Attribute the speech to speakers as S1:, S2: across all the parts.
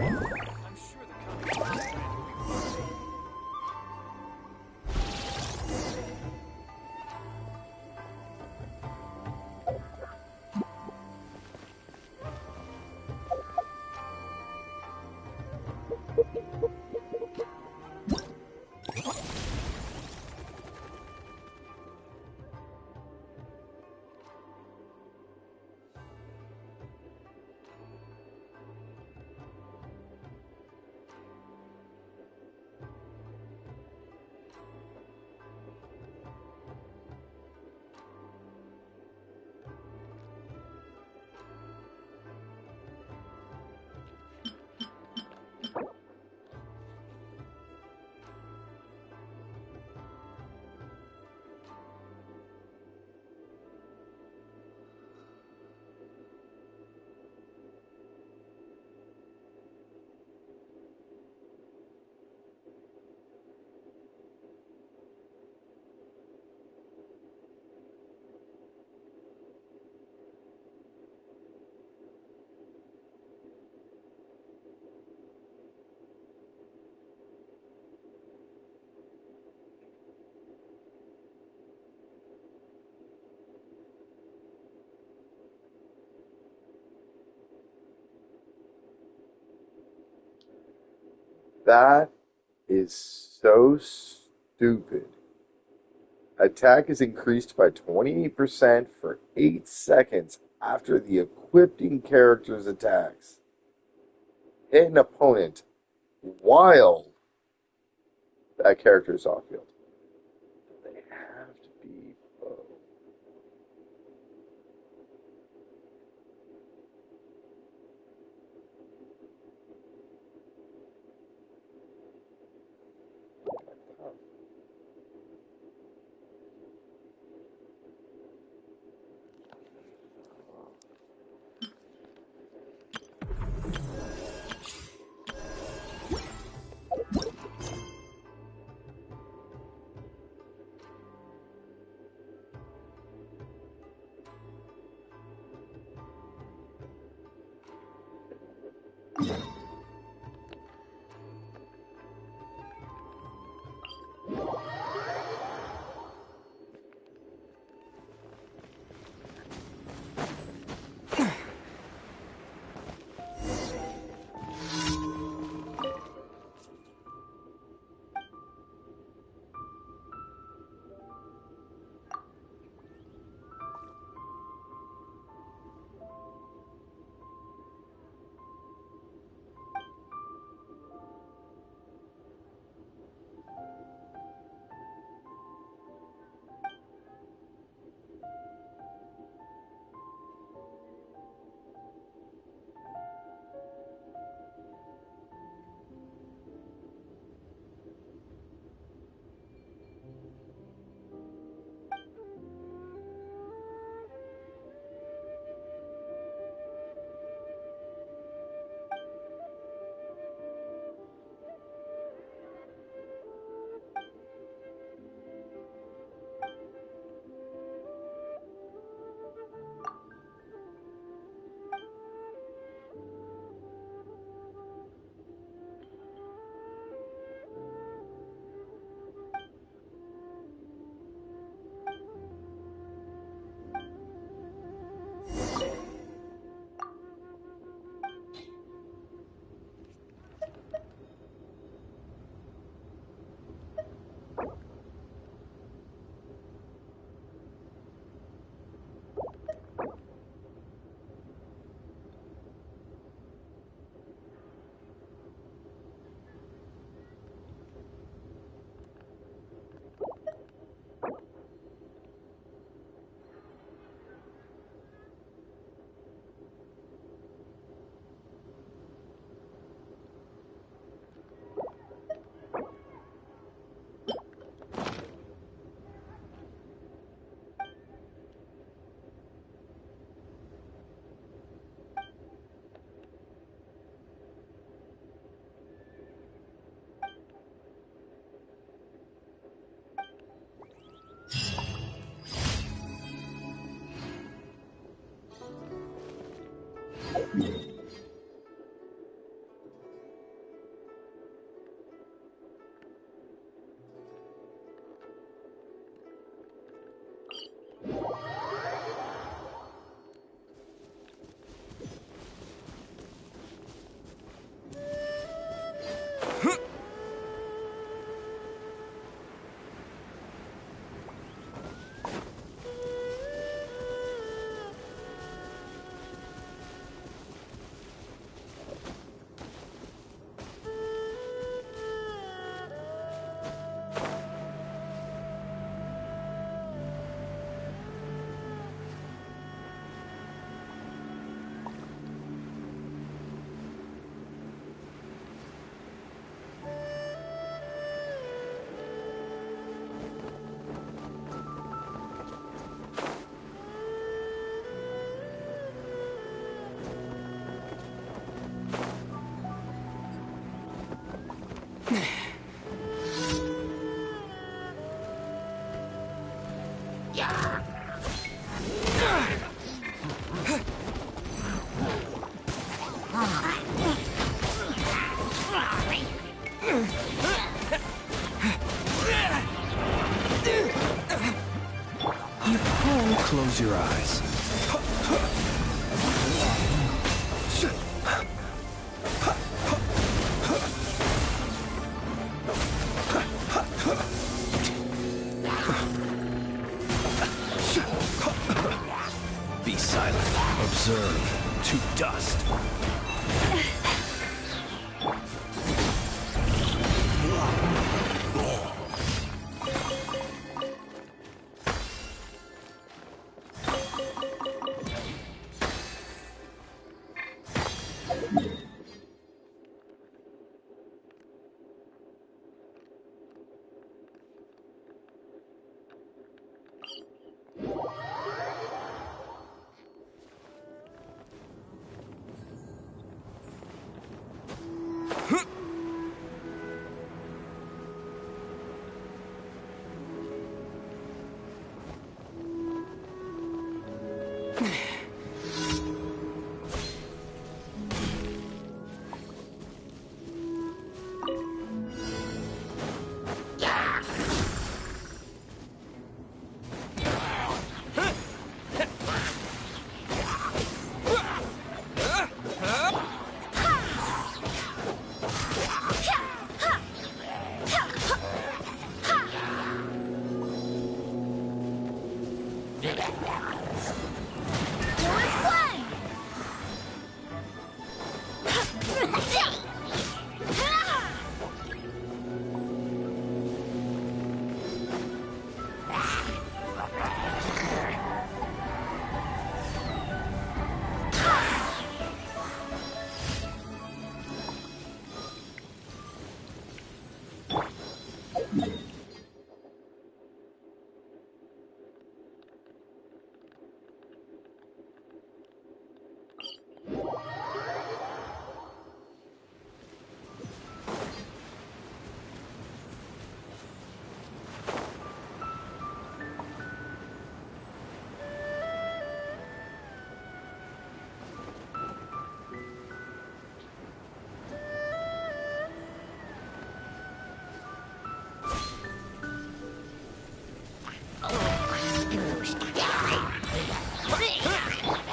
S1: I'm sure the comic plan will be fine.
S2: That is so stupid. Attack is increased by 28% for 8 seconds after the equipping character's attacks. Hit an opponent while that character is off field. They have to be both.
S3: Close your eyes. Be silent. Observe. To dust.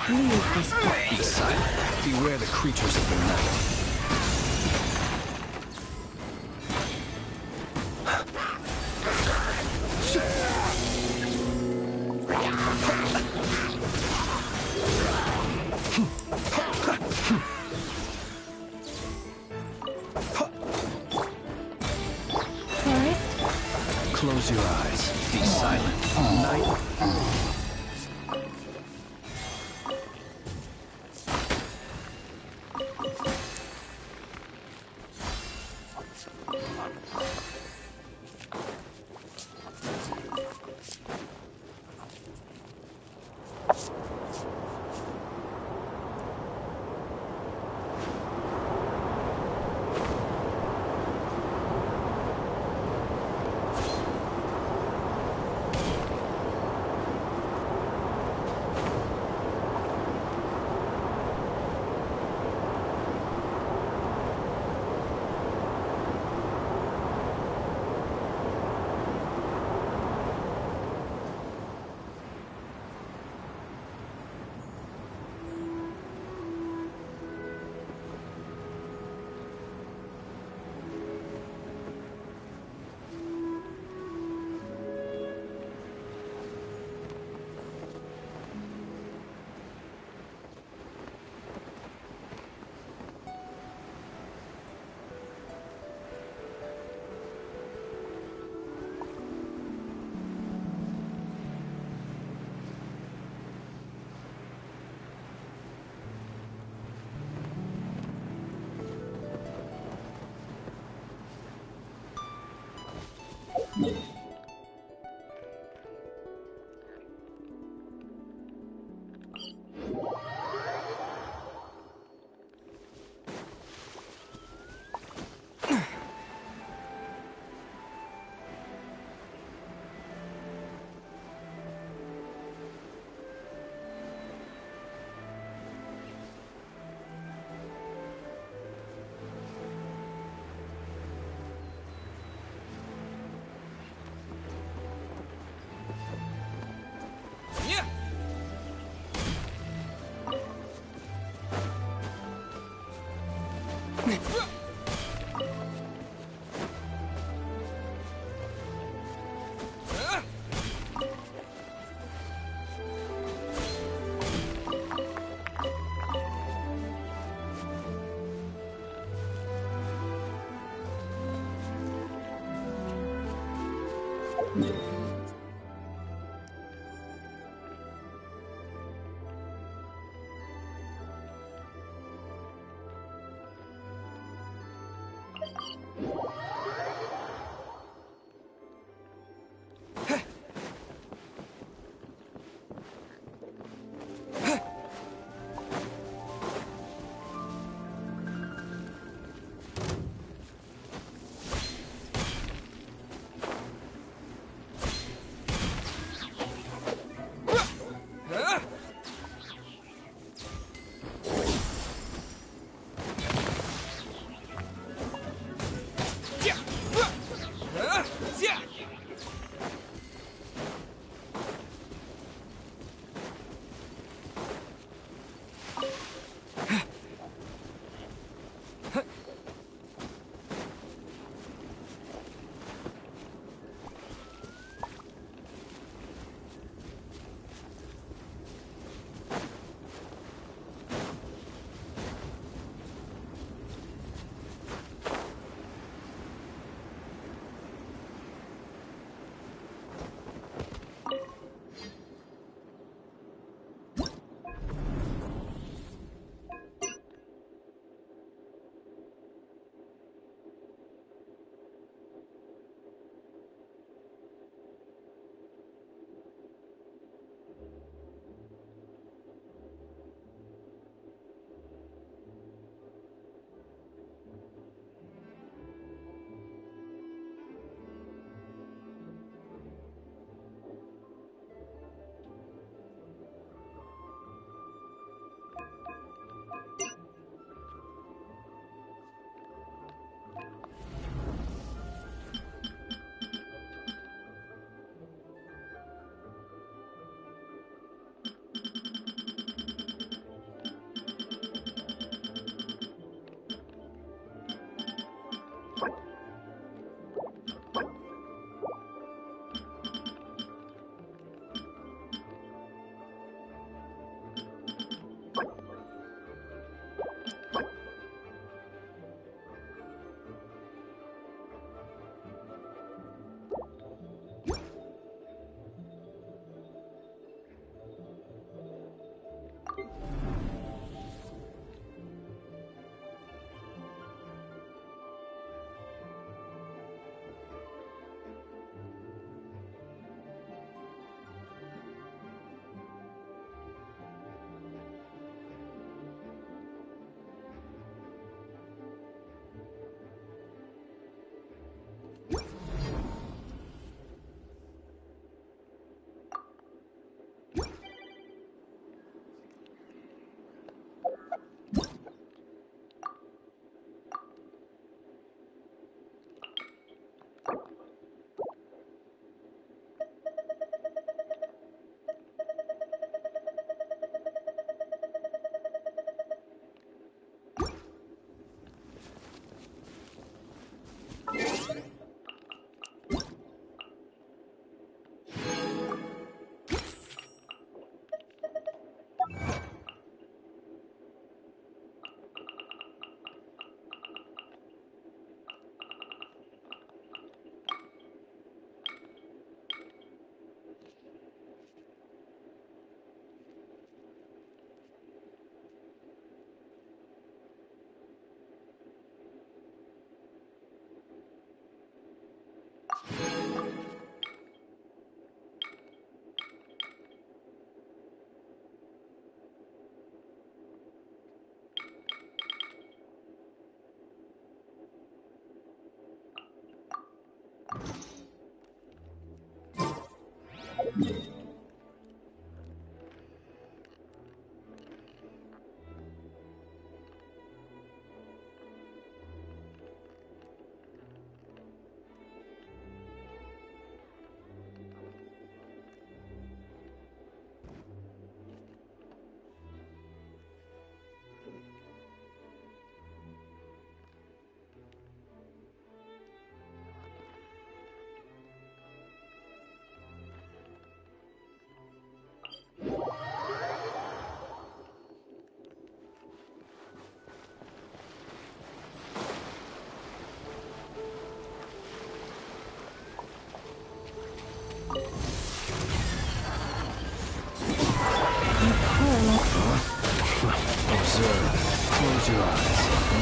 S4: Leave this book.
S3: Be silent. Beware the creatures of the night.
S4: Forest?
S3: Close your eyes. Be silent. Night.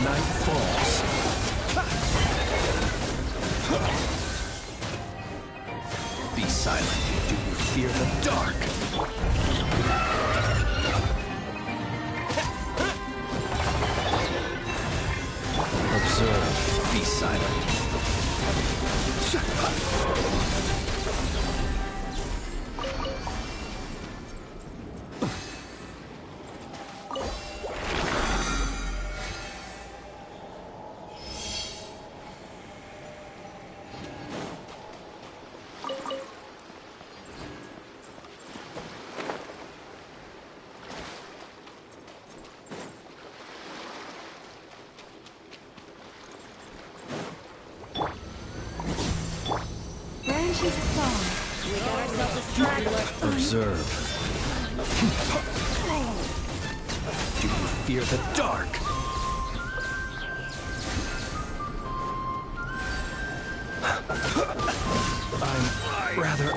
S3: Night falls. Be silent. Do you fear the dark? Observe. Be silent.
S4: Branches fall. We got ourselves a straggler.
S3: Observe. Do you fear the dark? I'm rather...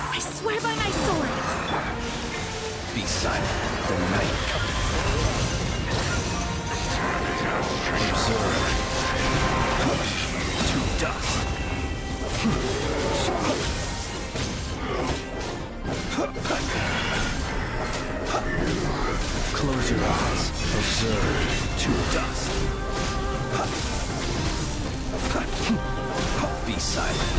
S4: I swear by my sword.
S3: Be silent. The night comes. Observe. To dust. Close your eyes. Observe. To dust. Be silent.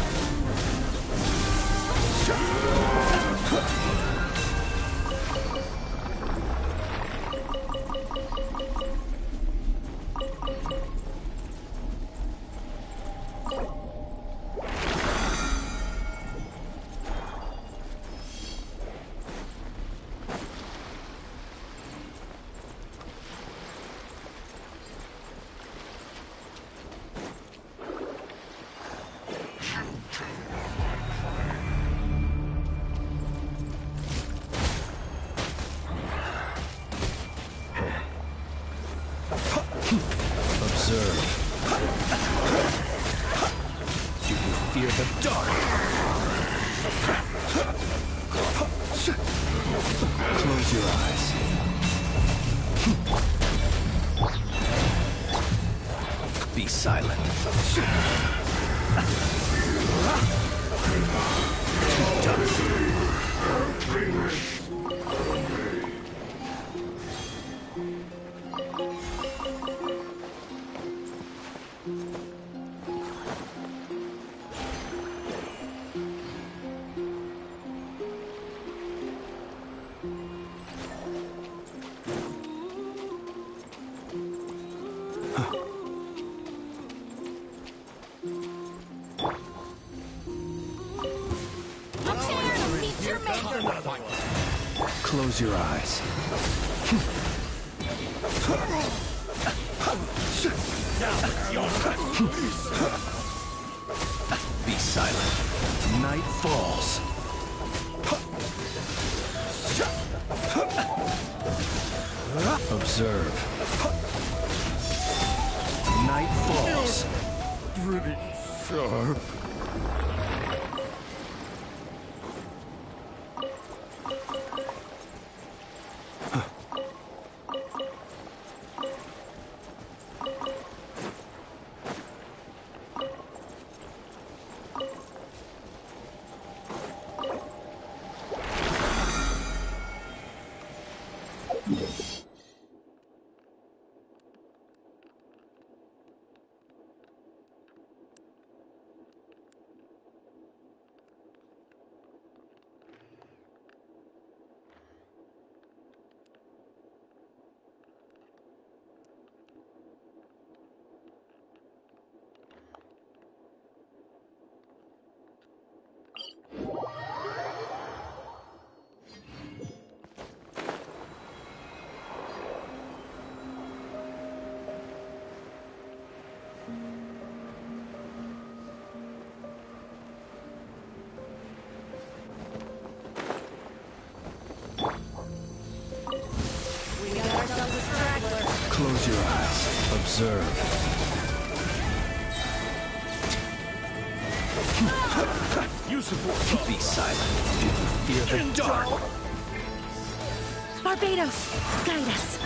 S3: Observe. Do you fear the dark? Close your eyes. Be silent. To dust.
S4: Prepare to meet your maker.
S3: Close your eyes. Be silent. Night falls. Observe. Night falls.
S1: Pretty sharp.
S3: Observe.
S1: Use the force.
S3: Be silent. Do you fear the dark?
S4: Barbados, guide us.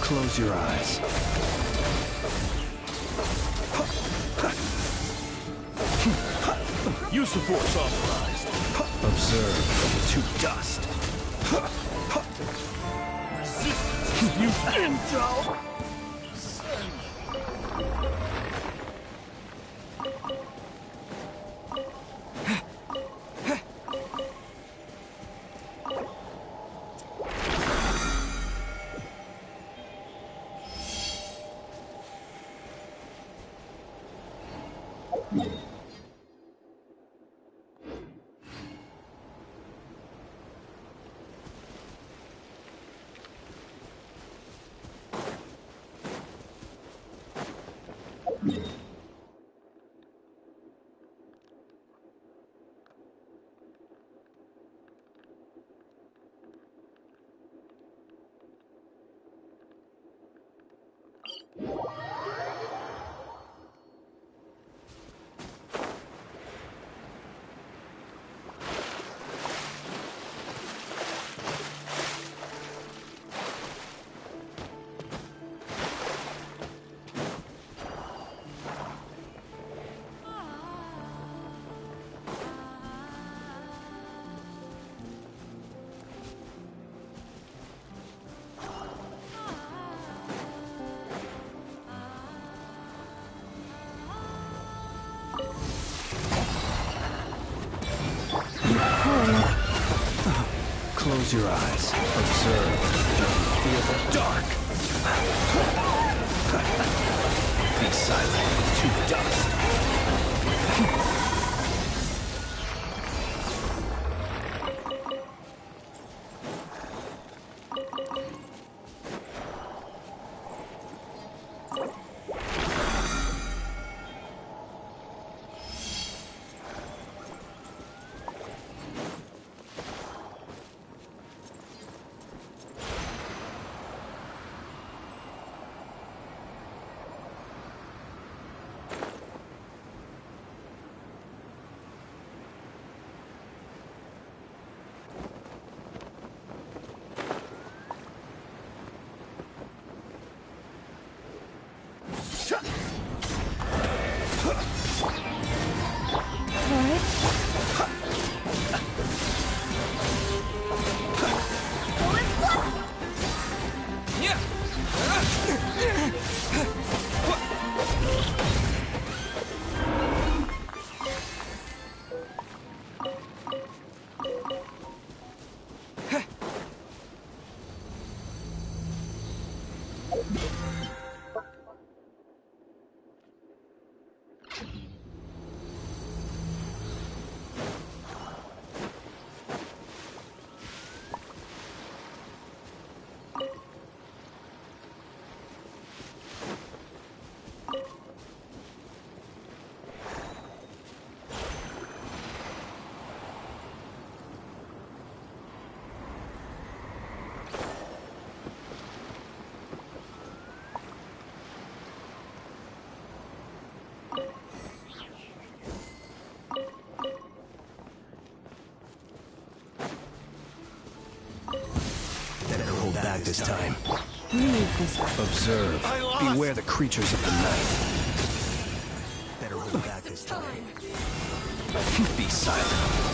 S3: Close your eyes.
S1: Use the force authorized.
S3: Observe to dust.
S1: Resistance. Use intel.
S3: Close your eyes. Observe. Feel the dark. Be silent to dust. this time.
S4: Leave this way.
S3: Observe. Beware the creatures of the night. Better hold back this time. Be silent.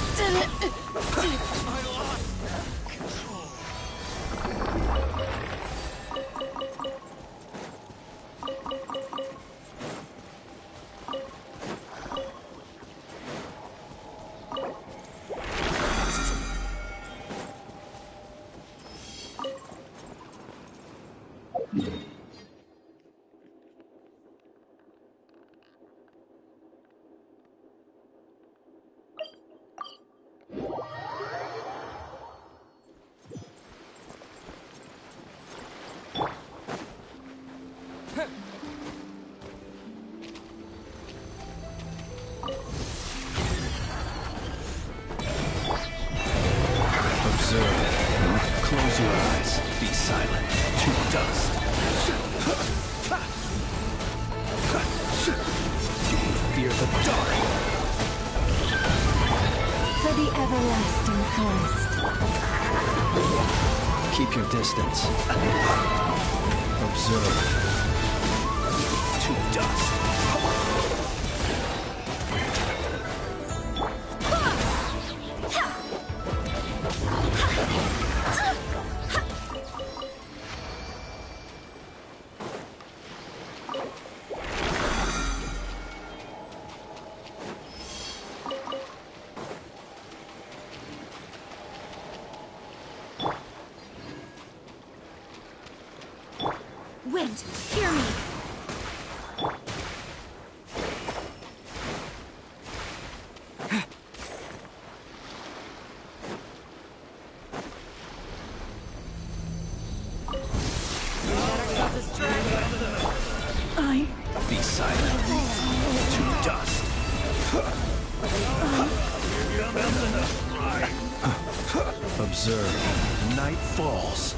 S3: Observe. Close your eyes. Be silent. To dust. Do you fear the dark?
S4: For the everlasting quest.
S3: Keep your distance. Observe. To dust.
S4: Wind, hear me.
S3: Be silent. To dust. Observe. Night falls.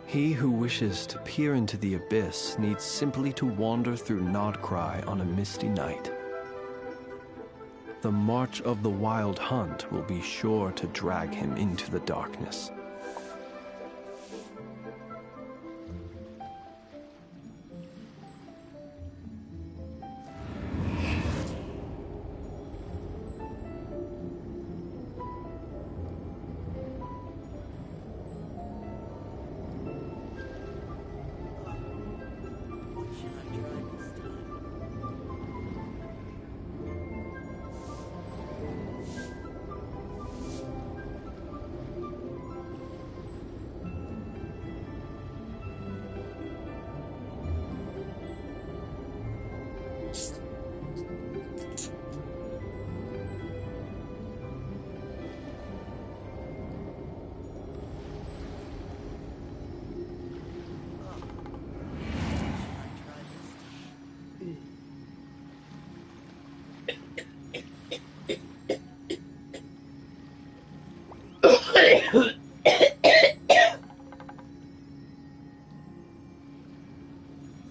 S3: He who wishes to peer into the abyss needs simply to wander through Nodcry on a misty night. The march of the Wild Hunt will be sure to drag him into the darkness.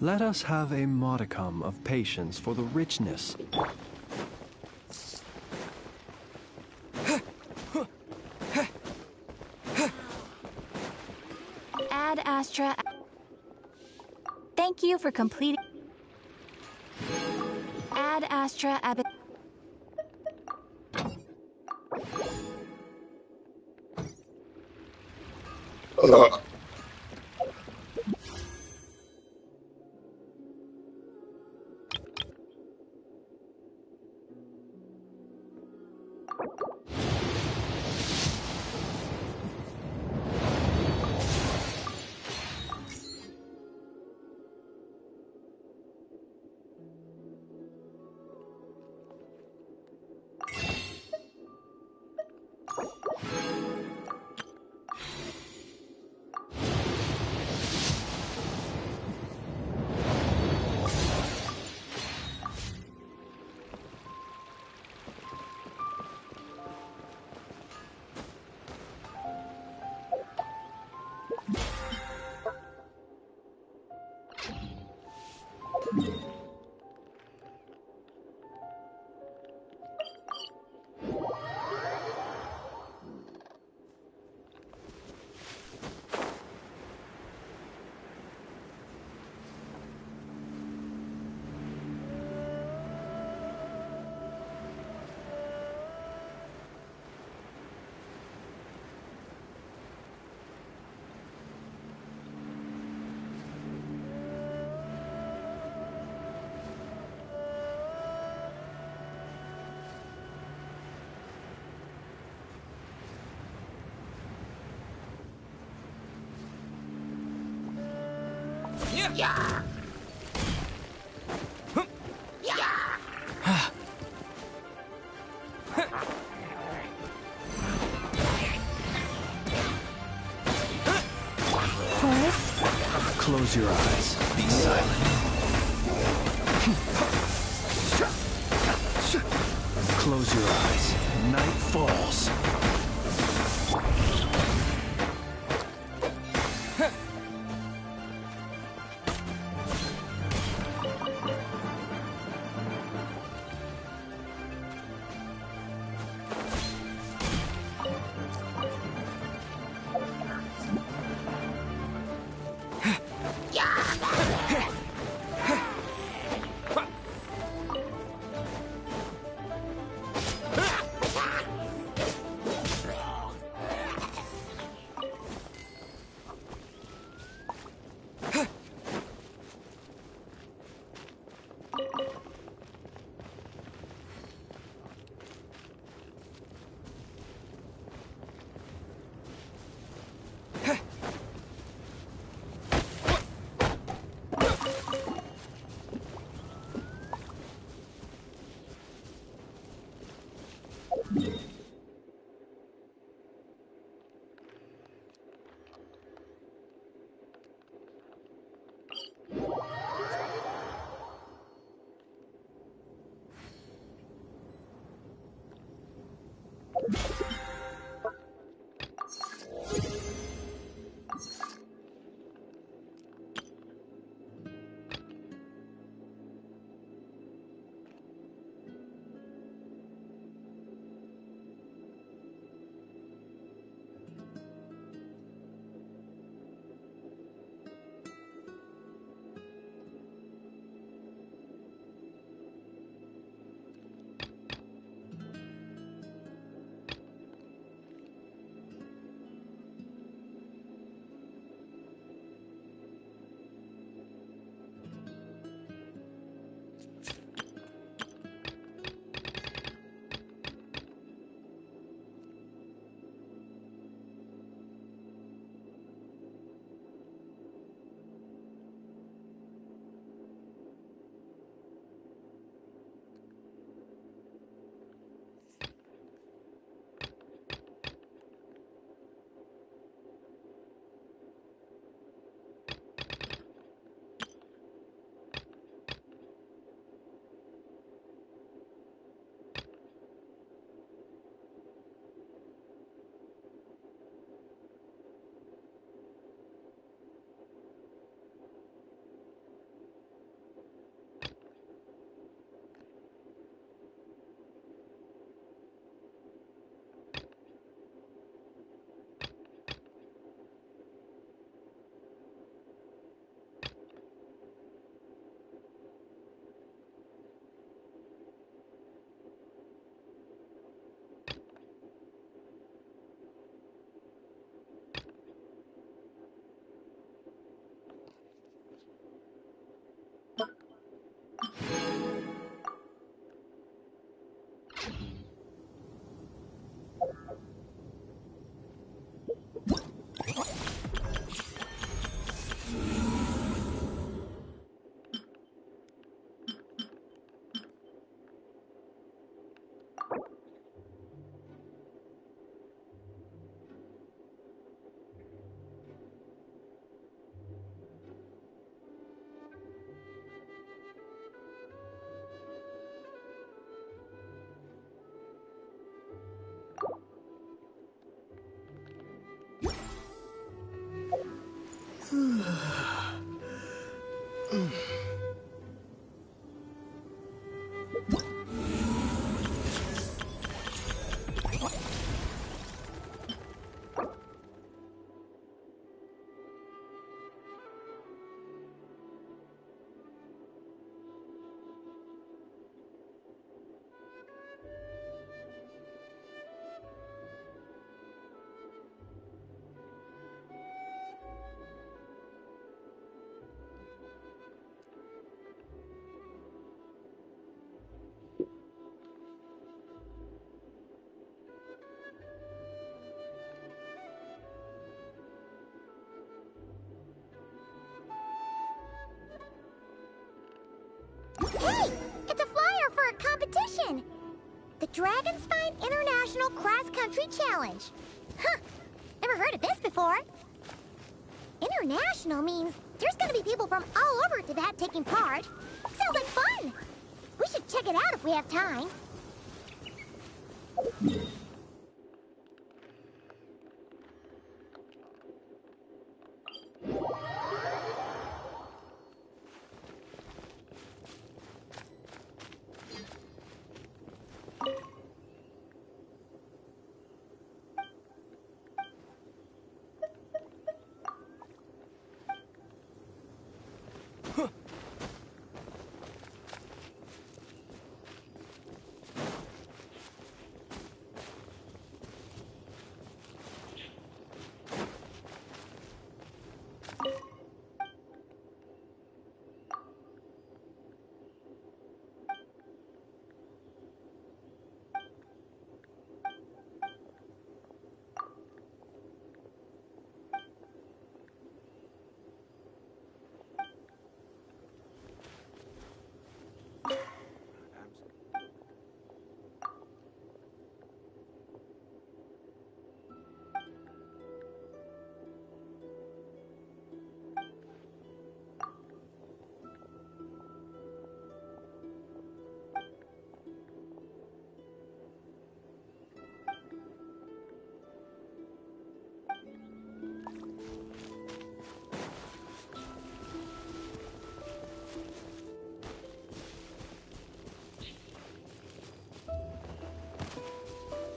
S3: Let us have a modicum of patience for the richness.
S4: Ad Astra. Thank you for completing. Ad Astra Ab.
S1: Yeah.
S3: Close your eyes. Be silent. Close your eyes. Night falls.
S5: Hey! It's a flyer for a competition! The Dragonspine International Cross Country Challenge. Huh! Never heard of this before. International means there's gonna be people from all over Tibet taking part. Sounds like fun! We should check it out if we have time.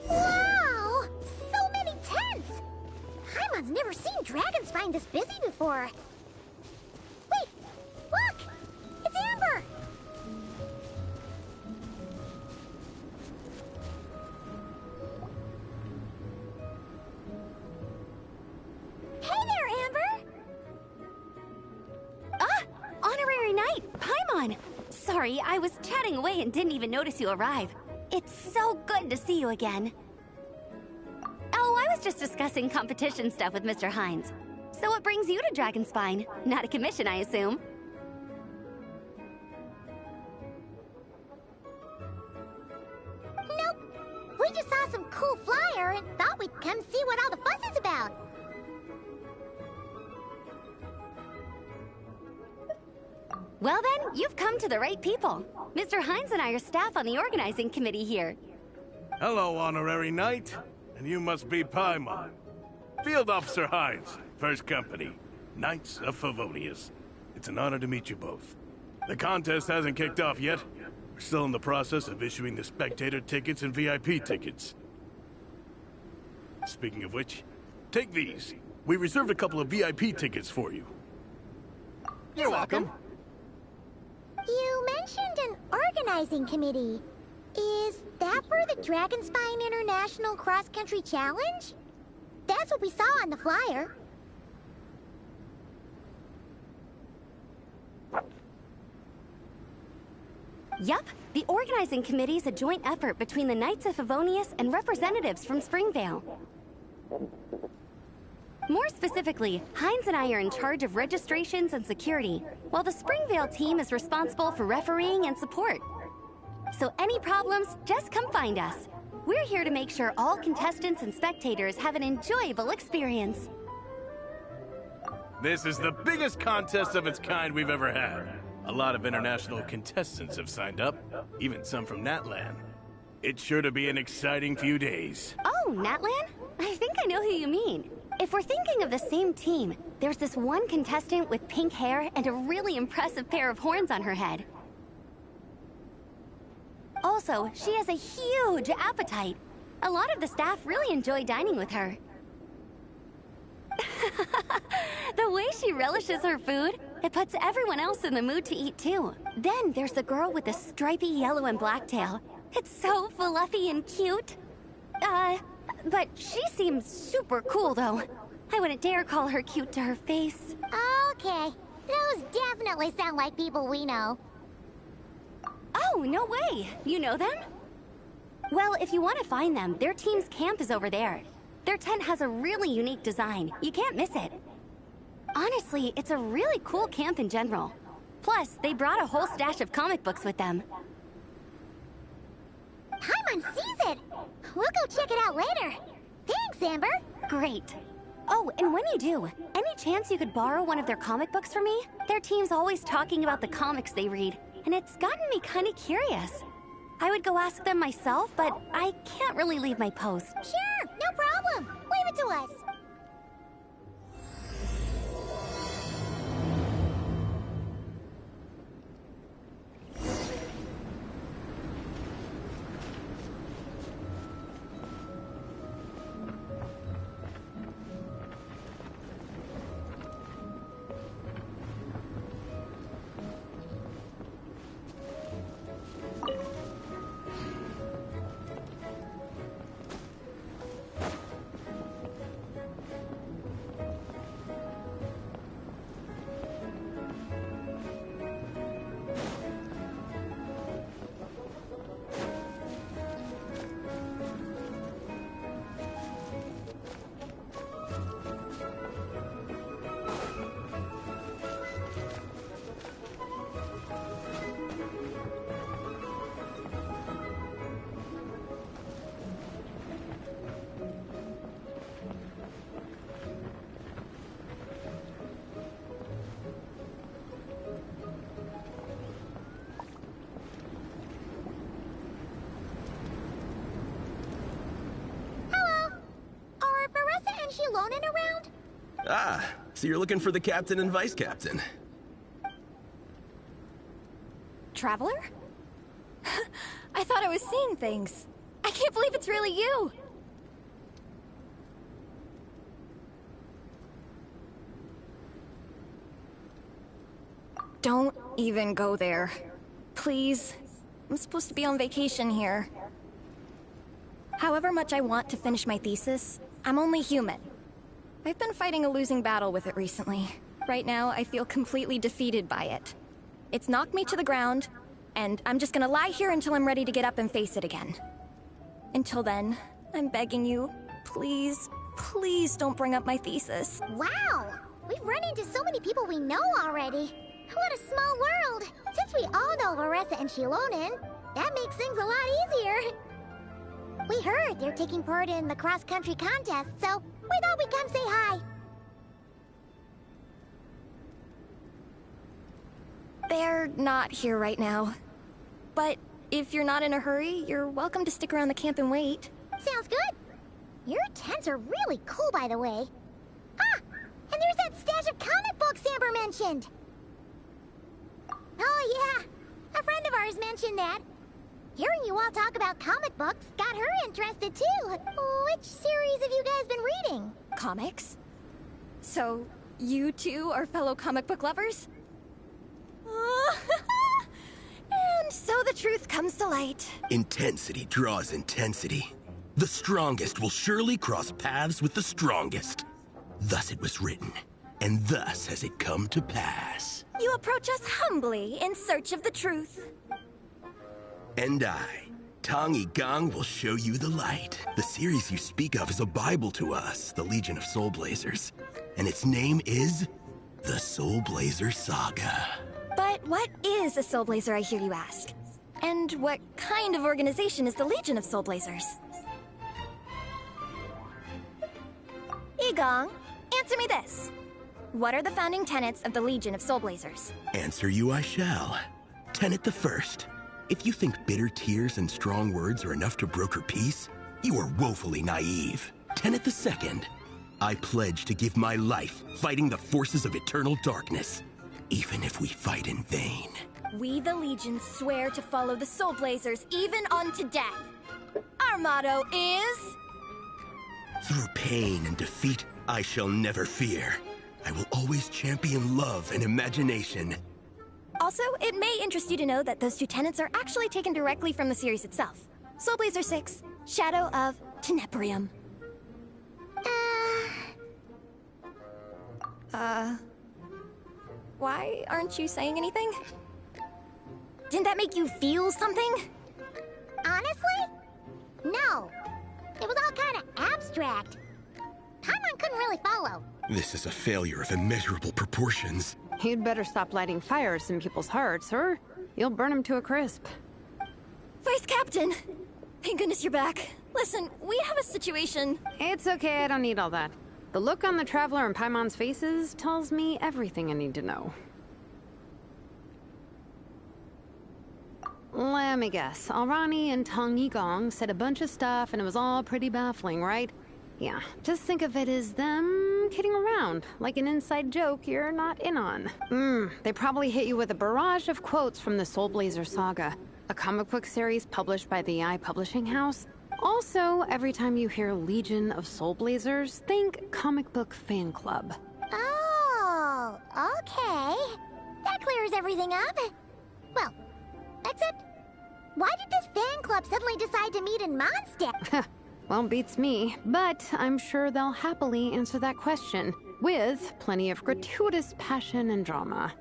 S5: Wow! So many tents! Paimon's never seen Dragonspine this busy before. Wait! Look! It's Amber! Hey there, Amber!
S4: Ah! Honorary Knight, Paimon! Sorry, I was chatting away and didn't even notice you arrive. It's so good to see you again. Oh, I was just discussing competition stuff with Mr. Hines. So what brings you to Dragonspine? Not a commission, I assume.
S5: Nope. We just saw some cool flyer and thought we'd come see what all the fuss is about.
S4: Well then, you've come to the right people. Mr. Hines and I are staff on the organizing committee here.
S6: Hello, Honorary Knight. And you must be Paimon. Field Officer Hines, First Company, Knights of Favonius. It's an honor to meet you both. The contest hasn't kicked off yet. We're still in the process of issuing the spectator tickets and VIP tickets. Speaking of which, take these. We reserved a couple of VIP tickets for you.
S4: You're welcome.
S5: You mentioned an organizing committee. Is that for the Dragonspine International Cross Country Challenge? That's what we saw on the flyer.
S4: Yup, the organizing committee is a joint effort between the Knights of Favonius and representatives from Springvale. More specifically, Hines and I are in charge of registrations and security, while the Springvale team is responsible for refereeing and support. So any problems, just come find us. We're here to make sure all contestants and spectators have an enjoyable experience.
S6: This is the biggest contest of its kind we've ever had. A lot of international contestants have signed up, even some from Natlan. It's sure to be an exciting few days.
S4: Oh, Natlan? I think I know who you mean. If we're thinking of the same team, there's this one contestant with pink hair and a really impressive pair of horns on her head. Also, she has a huge appetite. A lot of the staff really enjoy dining with her. The way she relishes her food, it puts everyone else in the mood to eat too. Then there's the girl with the stripy yellow and black tail. It's so fluffy and cute. But she seems super cool though. I wouldn't dare call her cute to her face.
S5: Okay, those definitely sound like people we know.
S4: Oh, no way! You know them? Well, if you want to find them, their team's camp is over there. Their tent has a really unique design. You can't miss it. Honestly, it's a really cool camp in general. Plus, they brought a whole stash of comic books with them.
S5: Paimon sees it! We'll go check it out later. Thanks, Amber.
S4: Great. Oh, and when you do, any chance you could borrow one of their comic books from me? Their team's always talking about the comics they read, and it's gotten me kind of curious. I would go ask them myself, but I can't really leave my post.
S5: Sure, no problem. Leave it to us. Around?
S7: Ah, so you're looking for the captain and vice captain.
S8: Traveler? I thought I was seeing things. I can't believe it's really you! Don't even go there. Please. I'm supposed to be on vacation here. However much I want to finish my thesis, I'm only human. I've been fighting a losing battle with it recently. Right now, I feel completely defeated by it. It's knocked me to the ground, and I'm just gonna lie here until I'm ready to get up and face it again. Until then, I'm begging you, please, please don't bring up my thesis.
S5: Wow! We've run into so many people we know already. What a small world! Since we all know Varessa and Shilonen, that makes things a lot easier. We heard they're taking part in the cross-country contest, so we thought we'd come say hi.
S8: They're not here right now. But if you're not in a hurry, you're welcome to stick around the camp and wait.
S5: Sounds good. Your tents are really cool, by the way. Ah! And there's that stash of comic books Amber mentioned! Oh yeah, a friend of ours mentioned that. Hearing you all talk about comic books got her interested too. Which series have you guys been reading?
S8: Comics? So, you two are fellow comic book lovers? And so the truth comes to light.
S7: Intensity draws intensity. The strongest will surely cross paths with the strongest. Thus it was written, and thus has it come to pass.
S8: You approach us humbly in search of the truth.
S7: And I, Tong Gang, will show you the light. The series you speak of is a Bible to us, the Legion of Soul Blazers. And its name is the Soul Blazer Saga.
S8: But what is a Soul Blazer, I hear you ask? And what kind of organization is the Legion of Soul Blazers? Igong, answer me this. What are the founding tenets of the Legion of Soul Blazers?
S7: Answer you I shall. Tenet the first. If you think bitter tears and strong words are enough to broker peace, you are woefully naive. Tenet the second. I pledge to give my life fighting the forces of eternal darkness, even if we fight in vain.
S8: We, the Legion, swear to follow the Soul Blazers even unto death. Our motto is...
S7: Through pain and defeat, I shall never fear. I will always champion love and imagination.
S8: Also, it may interest you to know that those two tenets are actually taken directly from the series itself. Soul Blazer 6, Shadow of Tenebrium. Why aren't you saying anything? Didn't that make you feel something?
S5: Honestly? No. It was all kind of abstract. Paimon couldn't really follow.
S7: This is a failure of immeasurable proportions.
S9: You'd better stop lighting fires in people's hearts, or you'll burn them to a crisp.
S8: Vice Captain! Thank goodness you're back. Listen, we have a situation.
S9: It's okay, I don't need all that. The look on the Traveler and Paimon's faces tells me everything I need to know. Let me guess. Alrani and Tong Yigong said a bunch of stuff and it was all pretty baffling, right? Yeah, just think of it as them kidding around, like an inside joke you're not in on. They probably hit you with a barrage of quotes from the Soul Blazer saga, a comic book series published by the AI Publishing House. Also, every time you hear Legion of Soul Blazers, think comic book fan club.
S5: Oh, okay. That clears everything up. Well, except, why did this fan club suddenly decide to meet in Mondstadt?
S9: Well, beats me, but I'm sure they'll happily answer that question, with plenty of gratuitous passion and drama.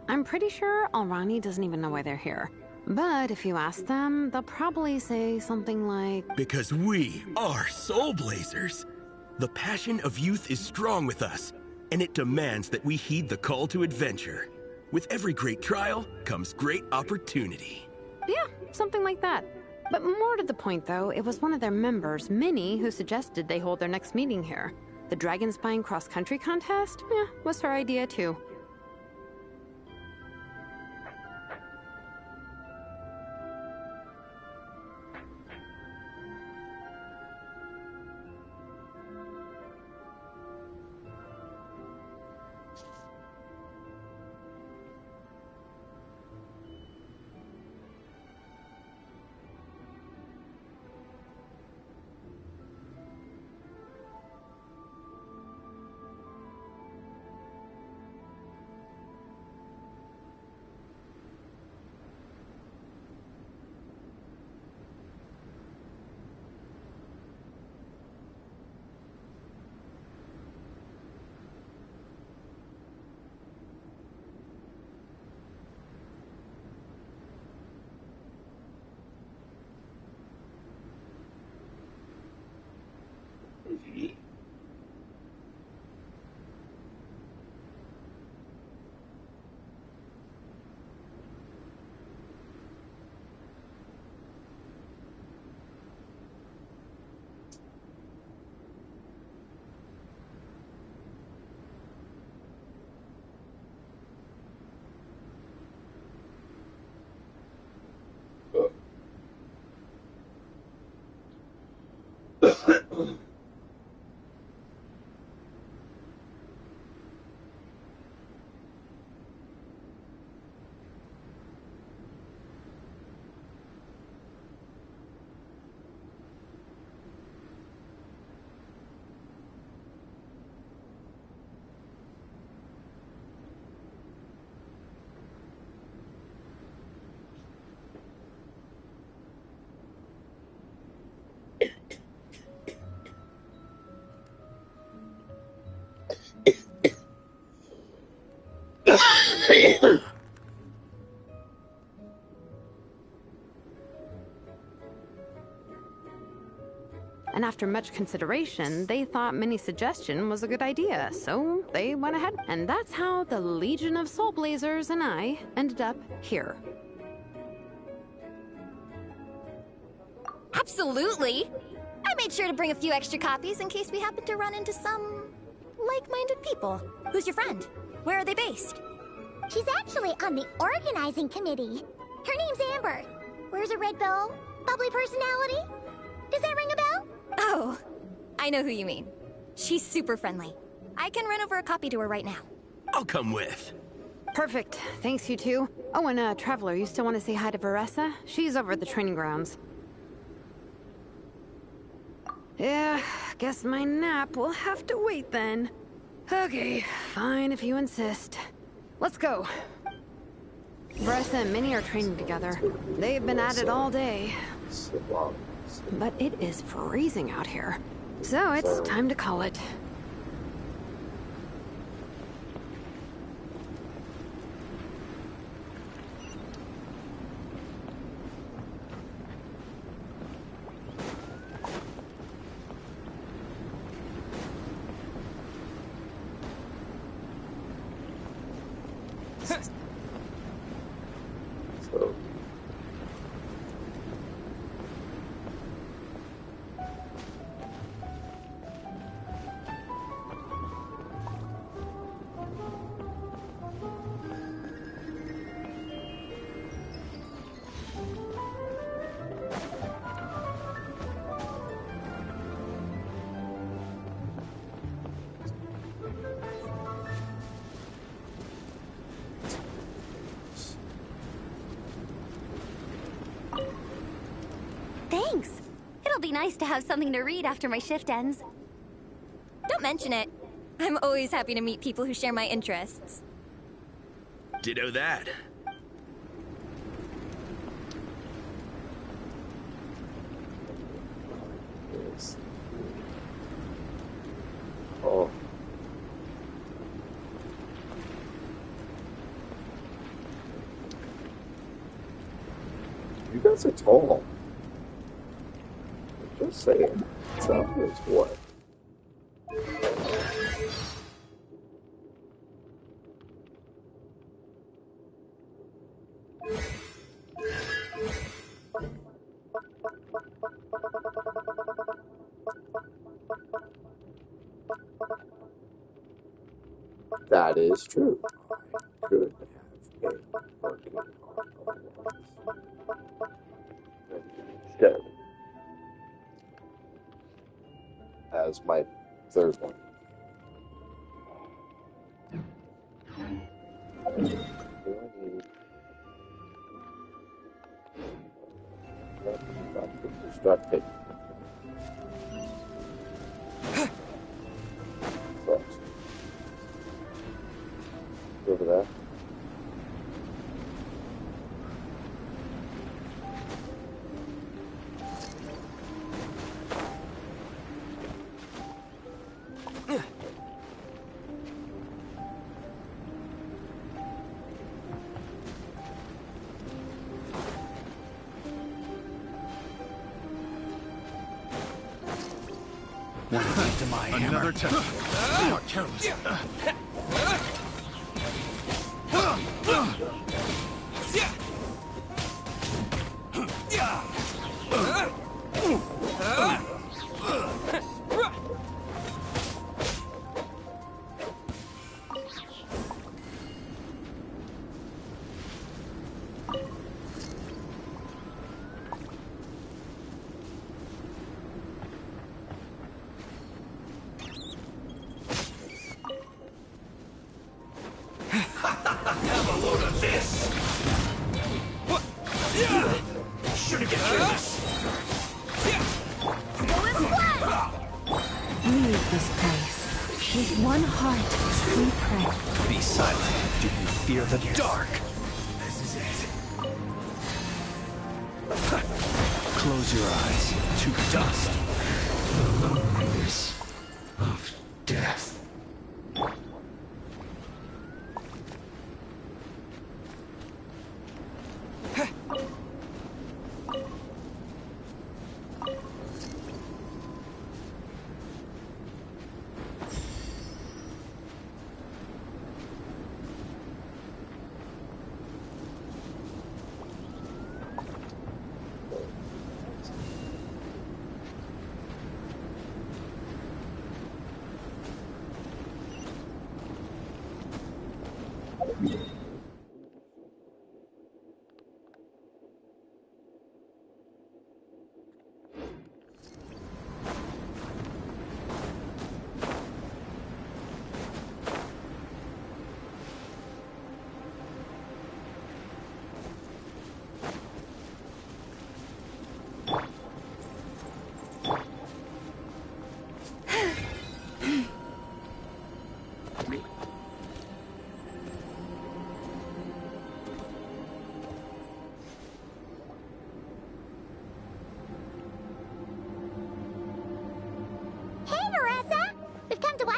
S9: I'm pretty sure Alrani doesn't even know why they're here. But if you ask them, they'll probably say something like...
S7: Because we are Soul Blazers. The passion of youth is strong with us, and it demands that we heed the call to adventure. With every great trial comes great opportunity.
S9: Yeah, something like that. But more to the point, though, it was one of their members, Minnie, who suggested they hold their next meeting here. The Dragon Spine cross-country contest? Yeah, was her idea, too. And after much consideration, they thought Minnie's suggestion was a good idea, so they went ahead. And that's how the Legion of Soul Blazers and I ended up here.
S8: Absolutely! I made sure to bring a few extra copies in case we happen to run into some like-minded people. Who's your friend? Where are they based?
S5: She's actually on the organizing committee. Her name's Amber. Wears a red bow, bubbly personality. Does that ring a bell?
S8: Oh, I know who you mean. She's super friendly. I can run over a copy to her right now.
S7: I'll come with.
S9: Perfect. Thanks, you two. Oh, and Traveler, you still want to say hi to Varessa? She's over at the training grounds. Yeah, guess my nap will have to wait then. Okay, fine if you insist. Let's go. Varessa and Minnie are training together. They've been at it all day. But it is freezing out here. So it's time to call it.
S2: So,
S4: Thanks. It'll be nice to have something to read after my shift ends.
S8: Don't mention it. I'm always happy to meet people who share my interests.
S7: Ditto that.
S2: yes. Oh. You guys are tall. Just saying. So is what? That is true. I could have been working on instead as my third one. Do I need distracted? Over there.
S6: To my Another test. You are careless.
S7: Have a load of this! What? Should have get this!
S10: Leave this place. With one heart, we pray.
S3: Be silent. Do you fear the dark?
S7: This is it.
S3: Close your eyes to dust.
S7: This of death.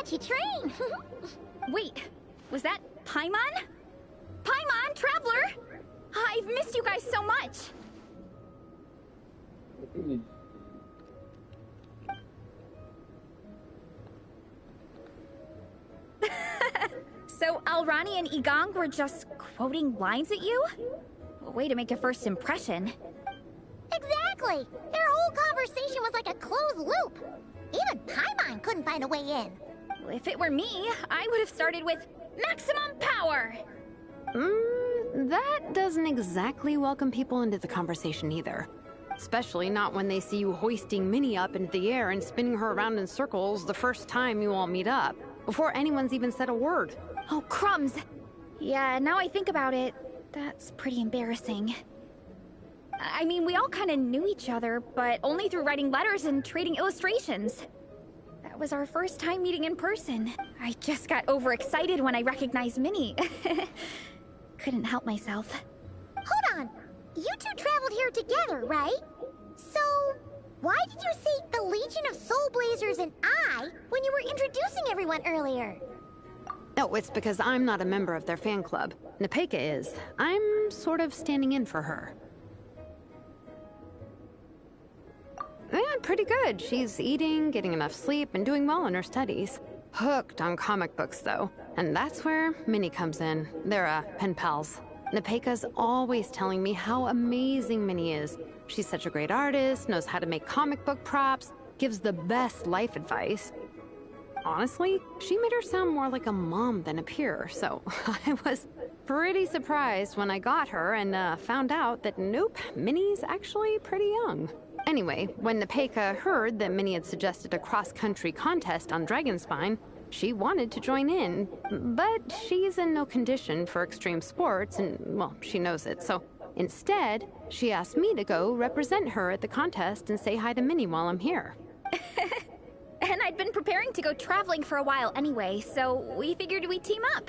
S5: watch you train.
S11: Wait, was that Paimon? Paimon, Traveler! I've missed you guys so much! So Alrani and Igong were just quoting lines at you? A way to make a first impression.
S5: Exactly! Their whole conversation was like a closed loop. Even Paimon couldn't find a way in.
S11: If it were me, I would have started with maximum power!
S9: That doesn't exactly welcome people into the conversation either. Especially not when they see you hoisting Minnie up into the air and spinning her around in circles the first time you all meet up, before anyone's even said a word.
S11: Oh, crumbs! Yeah, now I think about it, that's pretty embarrassing. I mean, we all kind of knew each other, but only through writing letters and trading illustrations. That was our first time meeting in person. I just got overexcited when I recognized Minnie. Couldn't help myself.
S5: Hold on. You two traveled here together, right? So, why did you say the Legion of Soul Blazers and I when you were introducing everyone earlier?
S9: No, it's because I'm not a member of their fan club. Nepeka is. I'm sort of standing in for her. Yeah, pretty good. She's eating, getting enough sleep, and doing well in her studies. Hooked on comic books, though. And that's where Minnie comes in. They're, pen pals. Nepeka's always telling me how amazing Minnie is. She's such a great artist, knows how to make comic book props, gives the best life advice. Honestly, she made her sound more like a mom than a peer, so I was pretty surprised when I got her and found out that nope, Minnie's actually pretty young. Anyway, when Nepeka heard that Minnie had suggested a cross-country contest on Dragonspine, she wanted to join in, but she's in no condition for extreme sports, and, well, she knows it, so instead, she asked me to go represent her at the contest and say hi to Minnie while I'm here.
S11: And I'd been preparing to go traveling for a while anyway, so we figured we'd team up.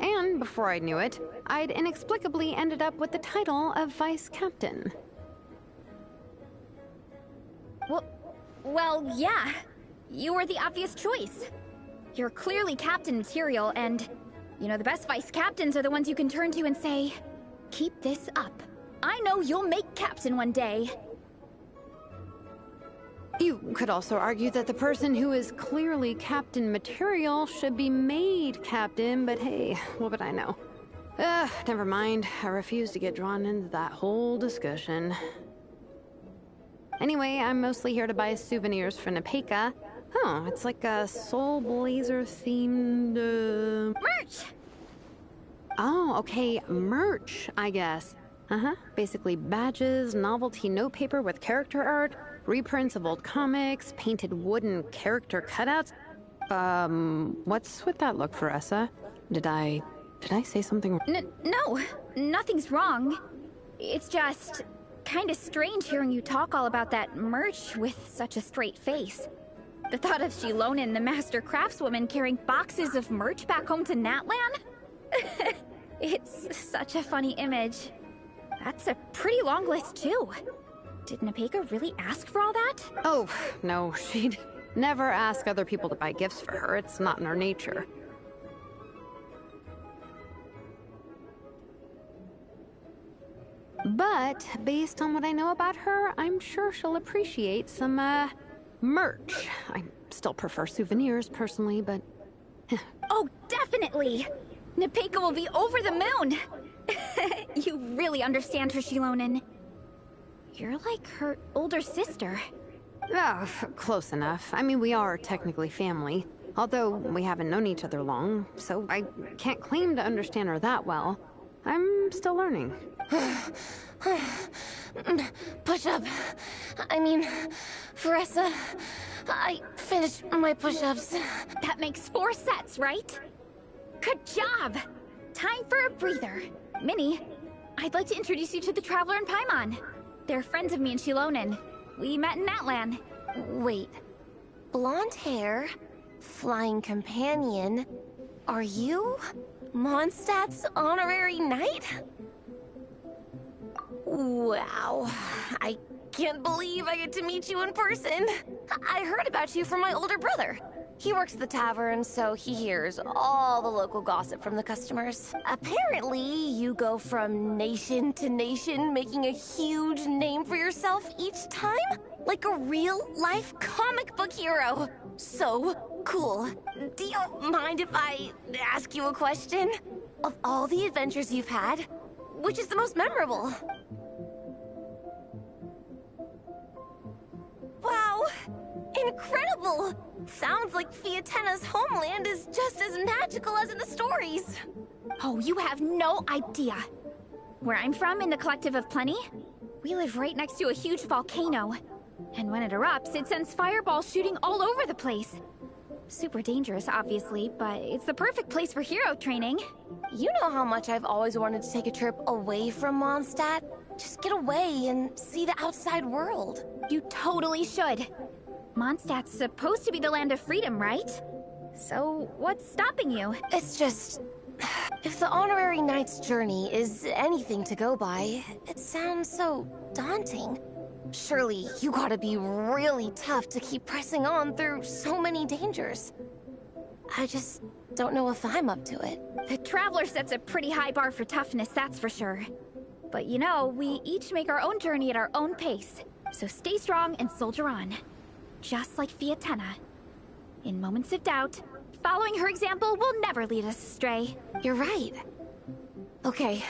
S9: And before I knew it, I'd inexplicably ended up with the title of Vice Captain.
S11: Well, yeah. You were the obvious choice. You're clearly captain material, and, you know, the best vice captains are the ones you can turn to and say, keep this up. I know you'll make captain one day.
S9: You could also argue that the person who is clearly captain material should be made captain, but hey, what would I know? Never mind. I refuse to get drawn into that whole discussion. Anyway, I'm mostly here to buy souvenirs for Nepeka. Oh, it's like a Soul Blazer themed,
S11: Merch!
S9: Oh, okay, merch, I guess. Uh-huh. Basically badges, novelty notepaper with character art, reprints of old comics, painted wooden character cutouts. What's with that look, Veressa? Did I say something?
S11: No, nothing's wrong. It's just kind of strange hearing you talk all about that merch with such a straight face. The thought of Shilonen, the master craftswoman, carrying boxes of merch back home to Natlan? It's such a funny image. That's a pretty long list, too. Did Nepeka really ask for all that?
S9: Oh, no, she'd never ask other people to buy gifts for her. It's not in her nature. But, based on what I know about her, I'm sure she'll appreciate some, merch. I still prefer souvenirs, personally, but...
S11: Oh, definitely! Nepeka will be over the moon! You really understand her, Shilonen. You're like her older sister.
S9: Oh, close enough. I mean, we are technically family. Although we haven't known each other long, so I can't claim to understand her that well. I'm still learning.
S12: Push-up. I mean, Veressa, I finished my push-ups.
S11: That makes 4 sets, right? Good job! Time for a breather. Minnie, I'd like to introduce you to the Traveler and Paimon. They're friends of me and Shilonen. We met in Natlan.
S12: Wait. Blonde hair, flying companion. Are you Mondstadt's honorary knight? Wow. I can't believe I get to meet you in person. I heard about you from my older brother. He works at the tavern, so he hears all the local gossip from the customers. Apparently, you go from nation to nation, making a huge name for yourself each time? Like a real-life comic book hero. So cool. Do you mind if I ask you a question? Of all the adventures you've had, which is the most memorable? Wow! Incredible! Sounds like Fiatena's homeland is just as magical as in the stories.
S11: Oh, you have no idea. Where I'm from, in the Collective of Plenty, we live right next to a huge volcano. And when it erupts, it sends fireballs shooting all over the place. Super dangerous, obviously, but it's the perfect place for hero training.
S12: You know how much I've always wanted to take a trip away from Mondstadt? Just get away and see the outside world.
S11: You totally should. Mondstadt's supposed to be the land of freedom, right? So, what's stopping you?
S12: It's just... if the honorary knight's journey is anything to go by, it sounds so daunting. Surely you gotta be really tough to keep pressing on through so many dangers. I just don't know if I'm up to it.
S11: The Traveler sets a pretty high bar for toughness, that's for sure. But you know, we each make our own journey at our own pace. So stay strong and soldier on. Just like Fiatena. In moments of doubt, following her example will never lead us astray.
S12: You're right. Okay,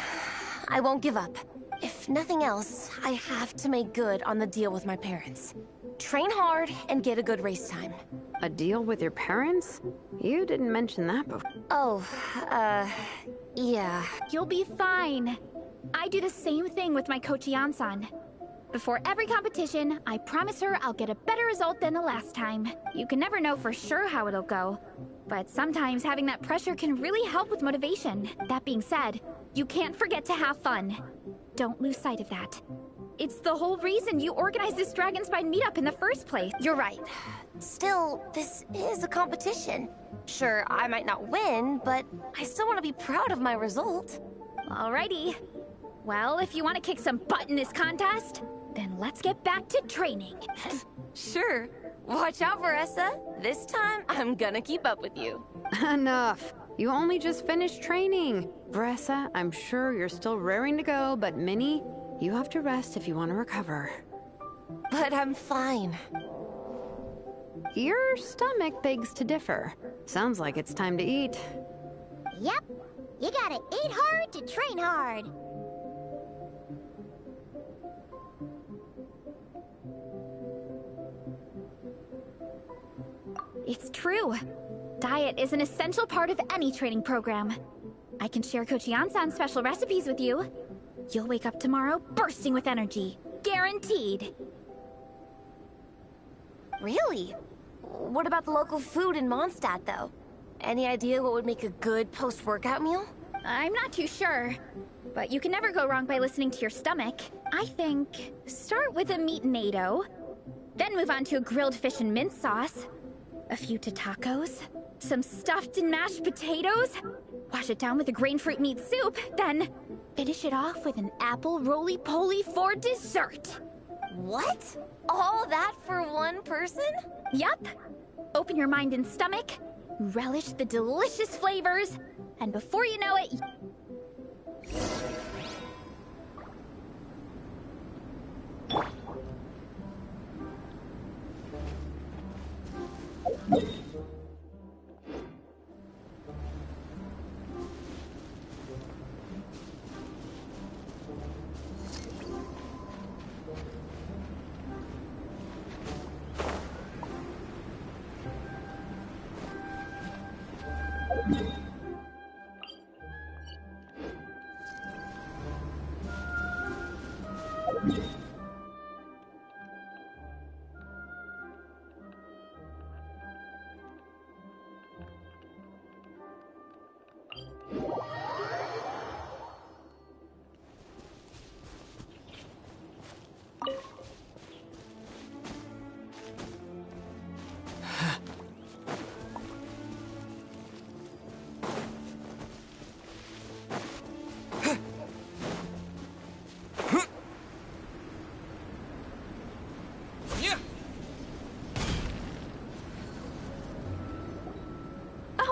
S12: I won't give up. If nothing else, I have to make good on the deal with my parents. Train hard and get a good race time.
S9: A deal with your parents? You didn't mention that before.
S12: Oh, yeah.
S11: You'll be fine. I do the same thing with my coach Yan-san. Before every competition, I promise her I'll get a better result than the last time. You can never know for sure how it'll go, but sometimes having that pressure can really help with motivation. That being said, you can't forget to have fun. Don't lose sight of that. It's the whole reason you organized this Dragonspine meetup in the first place.
S12: You're right. Still, this is a competition. Sure, I might not win, but I still want to be proud of my result.
S11: Alrighty. Well, if you want to kick some butt in this contest, then let's get back to training.
S12: Sure. Watch out, Veressa. This time, I'm gonna keep up with you.
S9: Enough. You only just finished training. Veressa, I'm sure you're still raring to go, but Minnie, you have to rest if you want to recover.
S12: But I'm fine.
S9: Your stomach begs to differ. Sounds like it's time to eat.
S5: Yep. You gotta eat hard to train hard.
S11: It's true. Diet is an essential part of any training program. I can share Coach Yan-san's special recipes with you. You'll wake up tomorrow bursting with energy. Guaranteed.
S12: Really? What about the local food in Mondstadt, though? Any idea what would make a good post-workout meal?
S11: I'm not too sure, but you can never go wrong by listening to your stomach. I think start with a meat-nado, then move on to a grilled fish and mint sauce, a few tacos, some stuffed and mashed potatoes, wash it down with a grain fruit meat soup, then finish it off with an apple roly-poly for dessert.
S12: What? All that for one person?
S11: Yup. Open your mind and stomach, relish the delicious flavors, and before you know it...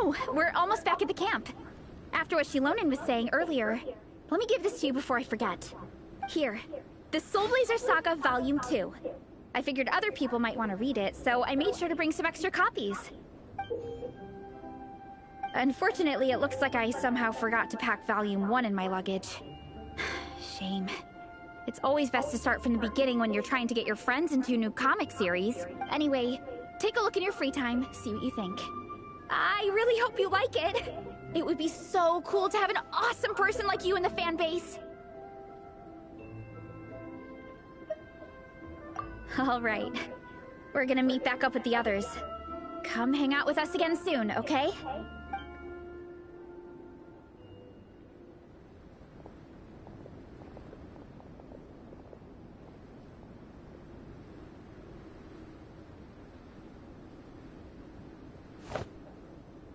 S11: Oh, we're almost back at the camp. After what Shilonen was saying earlier, let me give this to you before I forget. Here, the Soul Blazer Saga Volume 2. I figured other people might want to read it, so I made sure to bring some extra copies. Unfortunately, it looks like I somehow forgot to pack Volume 1 in my luggage. Shame. It's always best to start from the beginning when you're trying to get your friends into a new comic series. Anyway, take a look in your free time, see what you think. I really hope you like it. It would be so cool to have an awesome person like you in the fan base. All right. We're gonna meet back up with the others. Come hang out with us again soon, okay?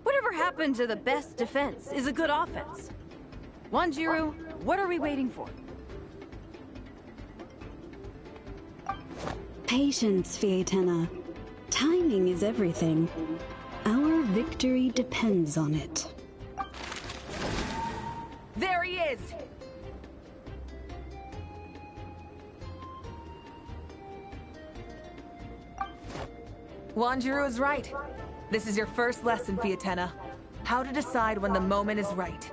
S13: Whatever happened to the best defense is a good offense. Wanjiru, what are we waiting for?
S10: Patience, Fietena. Timing is everything. Our victory depends on it.
S13: There he is! Wanjiru is right. This is your first lesson, Fietena. How to decide when the moment is right.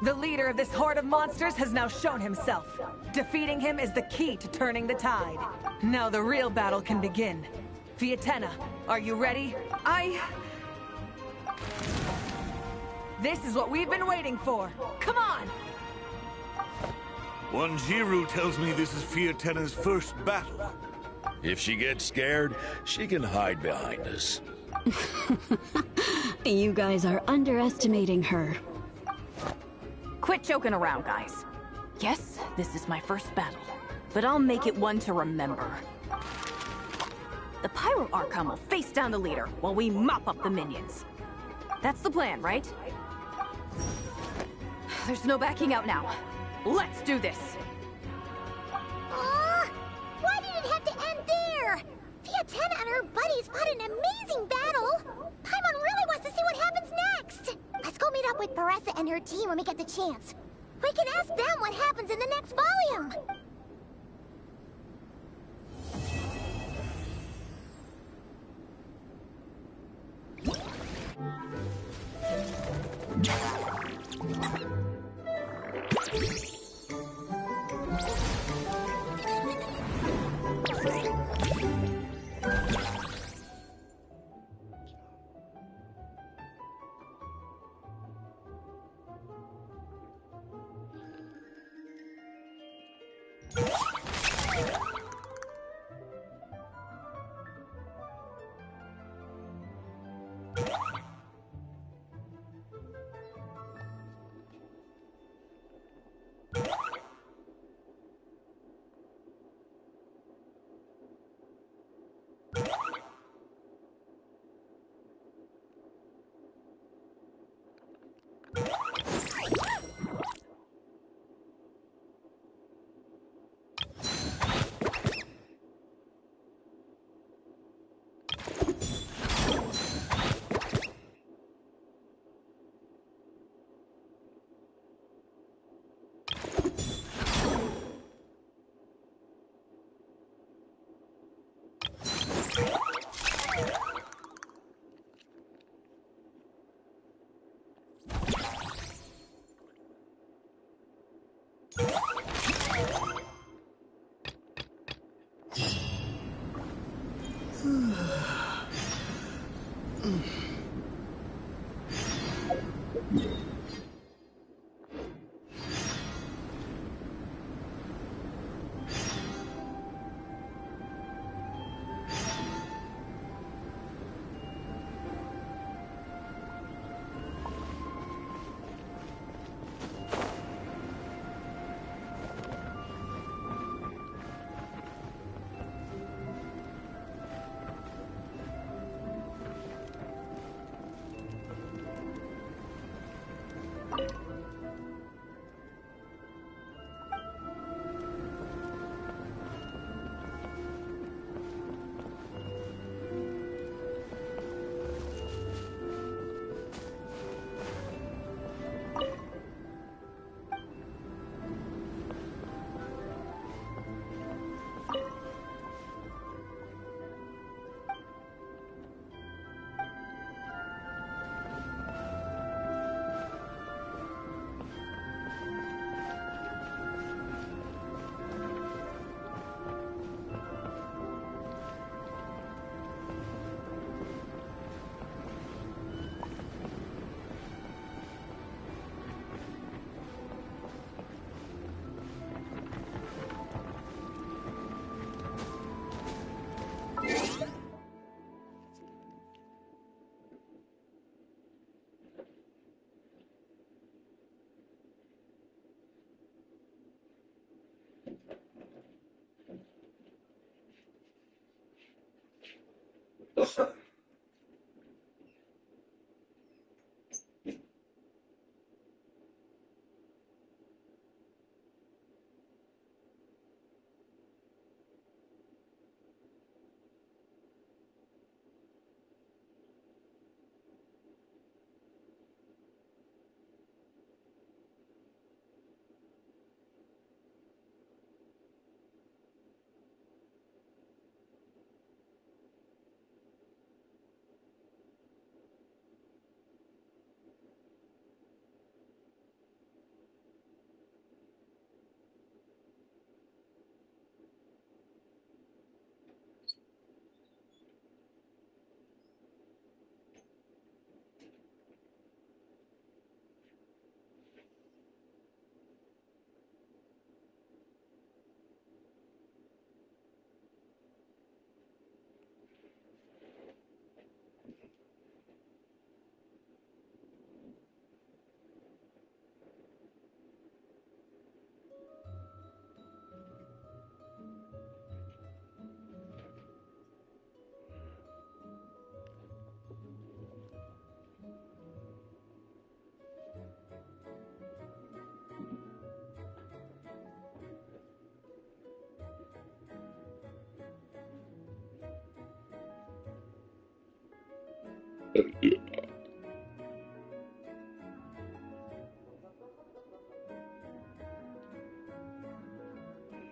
S13: The leader of this horde of monsters has now shown himself. Defeating him is the key to turning the tide. Now the real battle can begin. Fietena, are you ready? This is what we've been waiting for. Come on!
S14: Wanjiru tells me this is Fietena's first battle.
S15: If she gets scared, she can hide behind us.
S10: You guys are underestimating her.
S13: Quit joking around, guys. Yes, this is my first battle, but I'll make it one to remember. The Pyro Archon will face down the leader while we mop up the minions. That's the plan, right? There's no backing out now. Let's do this!
S5: Why did it have to end there? Fietena and her buddies fought an amazing battle! Paimon really wants to see what happens next! Let's go meet up with Paressa and her team when we get the chance. We can ask them what happens in the next volume!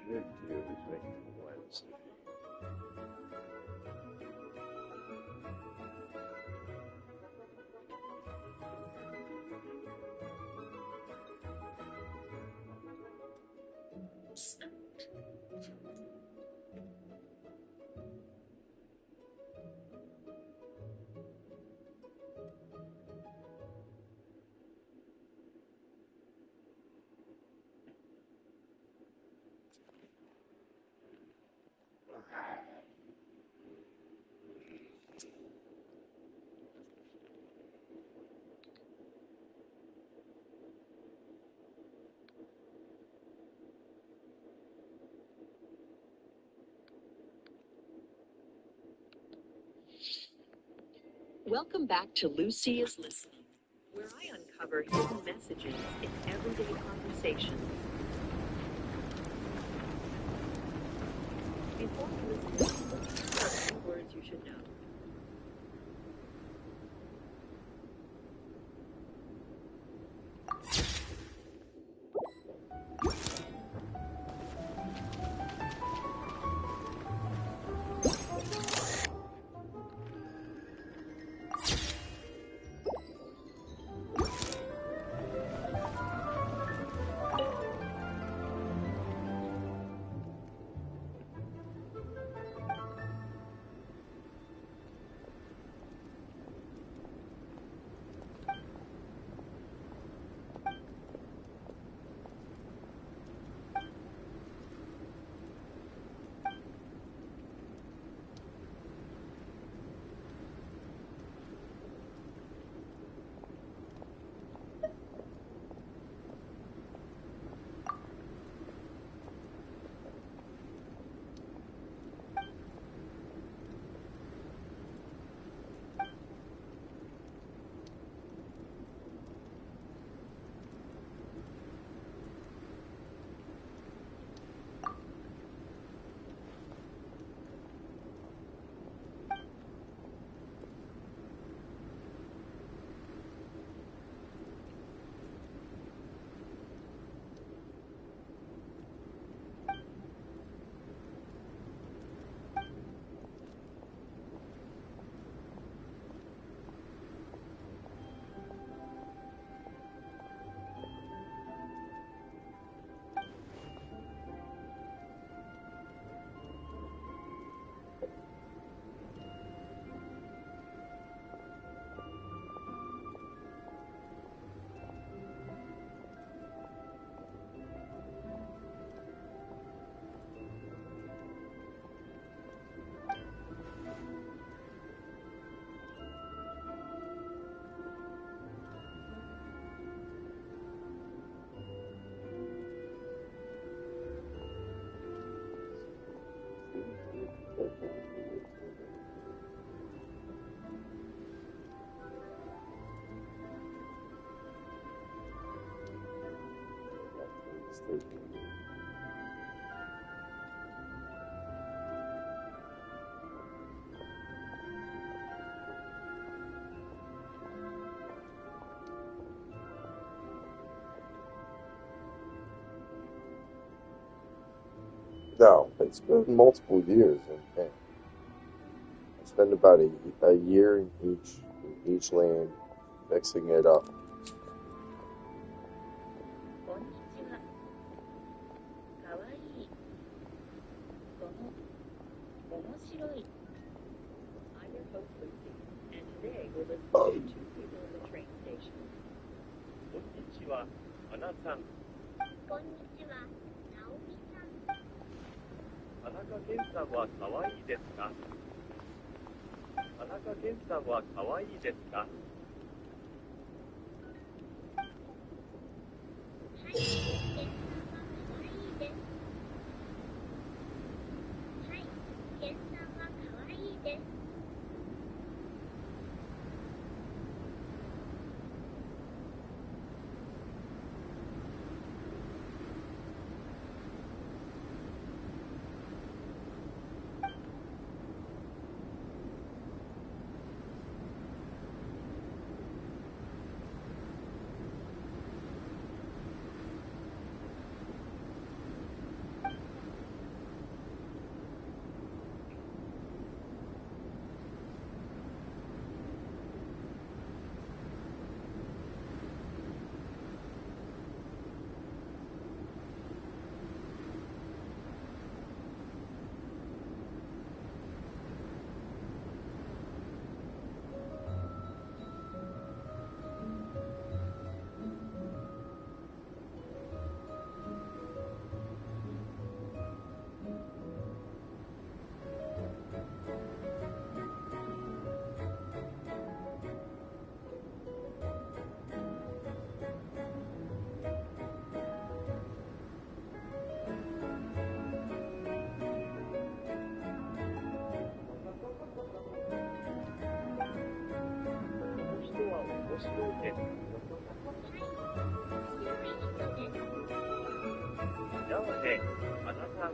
S2: Should do is make it Wednesday.
S16: Welcome back to Lucy is Listening, where I uncover hidden messages in everyday conversation. Before we listen, here are a few words you should know.
S2: No, it's been multiple years. And I spent about a year in each land, mixing it up.
S16: I'm your host, Lucy, and today we're listening to two people in the train station. こんにちは、花さん。こんにちは、ナオミさん。田中健さんは可愛いですか？田中健さんは可愛いですか？はい、健さんは可愛いです。はい、健さんは可愛いです。 네, 만나서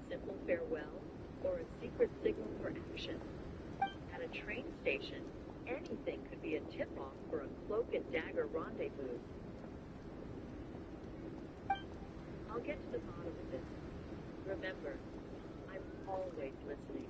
S17: simple farewell, or a secret signal for action. At a train station, anything could be a tip-off for a cloak and dagger rendezvous. I'll get to the bottom of this. Remember, I'm always listening.